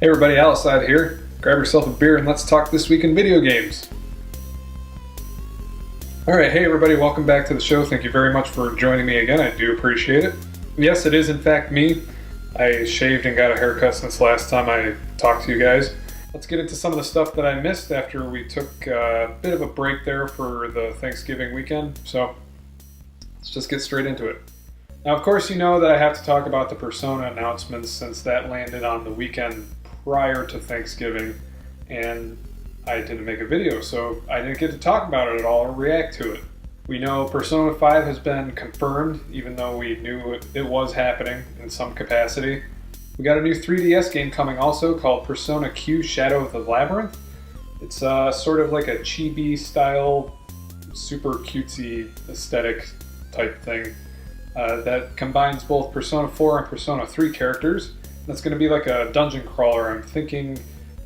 Hey everybody, Alocide here. Grab yourself a beer and let's talk this week in video games. Alright, hey everybody, welcome back to the show. Thank you very much for joining me again. I do appreciate it. Yes, it is in fact me. I shaved and got a haircut since last time I talked to you guys. Let's get into some of the stuff that I missed after we took a bit of a break there for the Thanksgiving weekend. So, let's just get straight into it. Now, of course, you know that I have to talk about the Persona announcements since that landed on the weekend prior to Thanksgiving, and I didn't make a video, so I didn't get to talk about it at all or react to it. We know Persona 5 has been confirmed, even though we knew it was happening in some capacity. We got a new 3DS game coming also called Persona Q Shadow of the Labyrinth. It's sort of like a chibi style, super cutesy aesthetic type thing that combines both Persona 4 and Persona 3 characters. That's going to be like a dungeon crawler. I'm thinking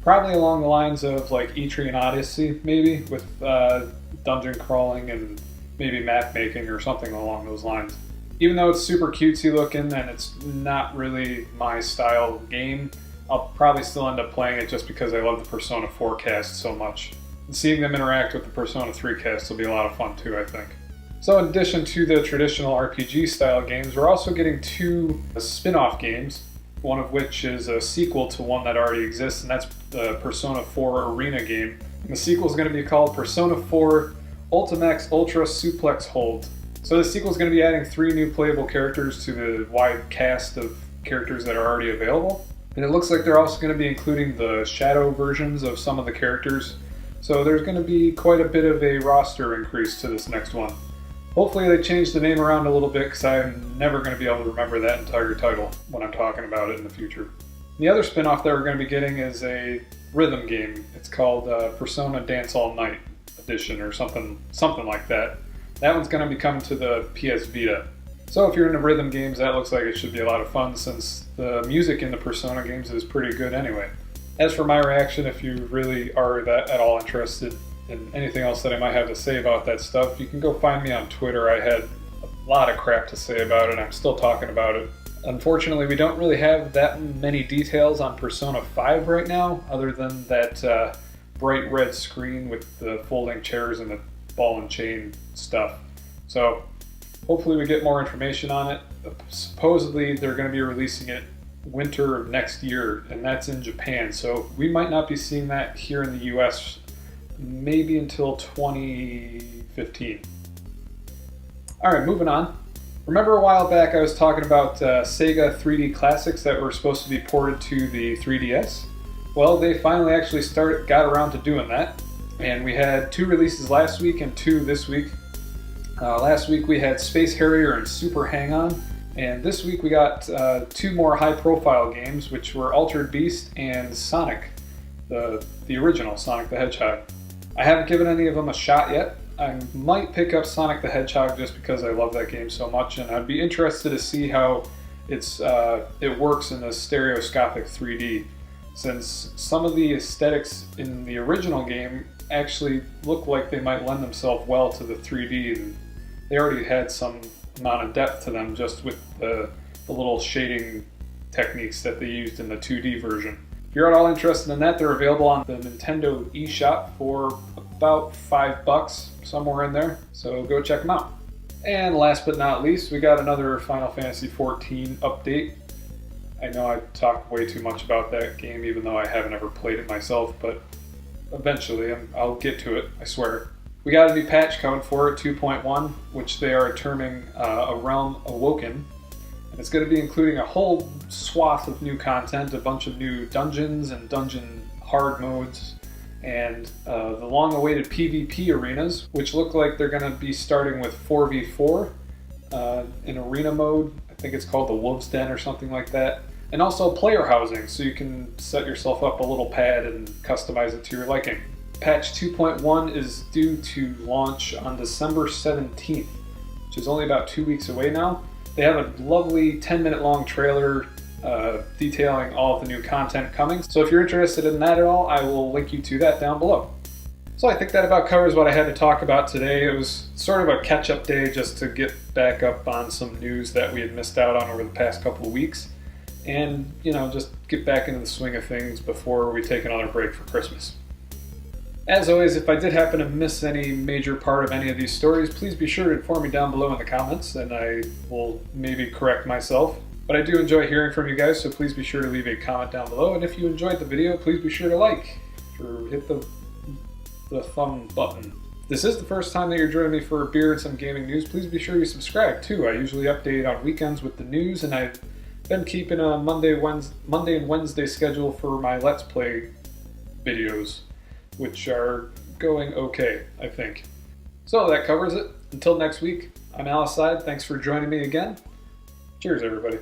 probably along the lines of like Etrian Odyssey, maybe, with dungeon crawling and maybe map making or something along those lines. Even though it's super cutesy looking and it's not really my style game, I'll probably still end up playing it just because I love the Persona 4 cast so much. And seeing them interact with the Persona 3 cast will be a lot of fun too, I think. So in addition to the traditional RPG style games, we're also getting two spin-off games, one of which is a sequel to one that already exists, and that's the Persona 4 Arena game. And the sequel is going to be called Persona 4 Ultimax Ultra Suplex Hold. So the sequel is going to be adding 3 new playable characters to the wide cast of characters that are already available. And it looks like they're also going to be including the shadow versions of some of the characters. So there's going to be quite a bit of a roster increase to this next one. Hopefully they change the name around a little bit because I'm never going to be able to remember that entire title when I'm talking about it in the future. The other spin-off that we're going to be getting is a rhythm game. It's called Persona Dance All Night Edition or something like that. That one's going to be coming to the PS Vita. So if you're into rhythm games, that looks like it should be a lot of fun since the music in the Persona games is pretty good anyway. As for my reaction, if you really are at all interested in anything else that I might have to say about that stuff, you can go find me on Twitter. I had a lot of crap to say about it. I'm still talking about it. Unfortunately, we don't really have that many details on Persona 5 right now, other than that bright red screen with the folding chairs and the ball and chain stuff. So hopefully we get more information on it. Supposedly they're going to be releasing it winter of next year, and that's in Japan. So we might not be seeing that here in the US maybe until 2015. Alright, moving on. Remember a while back I was talking about Sega 3D classics that were supposed to be ported to the 3DS? Well, they finally actually got around to doing that. And we had 2 releases last week and 2 this week. Last week we had Space Harrier and Super Hang-On. And this week we got 2 more high-profile games, which were Altered Beast and Sonic, the original Sonic the Hedgehog. I haven't given any of them a shot yet. I might pick up Sonic the Hedgehog just because I love that game so much, and I'd be interested to see how it works in the stereoscopic 3D, since some of the aesthetics in the original game actually look like they might lend themselves well to the 3D, and they already had some amount of depth to them just with the little shading techniques that they used in the 2D version. If you're at all interested in that, they're available on the Nintendo eShop for about $5, somewhere in there, so go check them out. And last but not least, we got another Final Fantasy XIV update. I know I talked way too much about that game, even though I haven't ever played it myself, but eventually I'll get to it, I swear. We got a new patch code for it, 2.1, which they are terming A Realm Awoken. And it's going to be including a whole swath of new content, a bunch of new dungeons and dungeon hard modes, and the long-awaited PvP arenas, which look like they're going to be starting with 4v4 in arena mode. I think it's called the Wolves Den or something like that. And also player housing, so you can set yourself up a little pad and customize it to your liking. Patch 2.1 is due to launch on December 17th, which is only about 2 weeks away now. They have a lovely 10-minute long trailer detailing all of the new content coming. So if you're interested in that at all, I will link you to that down below. So I think that about covers what I had to talk about today. It was sort of a catch-up day just to get back up on some news that we had missed out on over the past couple of weeks. and, you know, just get back into the swing of things before we take another break for Christmas. As always, if I did happen to miss any major part of any of these stories, please be sure to inform me down below in the comments, and I will maybe correct myself. But I do enjoy hearing from you guys, so please be sure to leave a comment down below, and if you enjoyed the video, please be sure to like, or hit the thumb button. If this is the first time that you're joining me for a beer and some gaming news, please be sure you subscribe too. I usually update on weekends with the news, and I've been keeping a Monday and Wednesday schedule for my Let's Play videos, which are going okay, I think. So that covers it. Until next week, I'm Alocide. Thanks for joining me again. Cheers, everybody.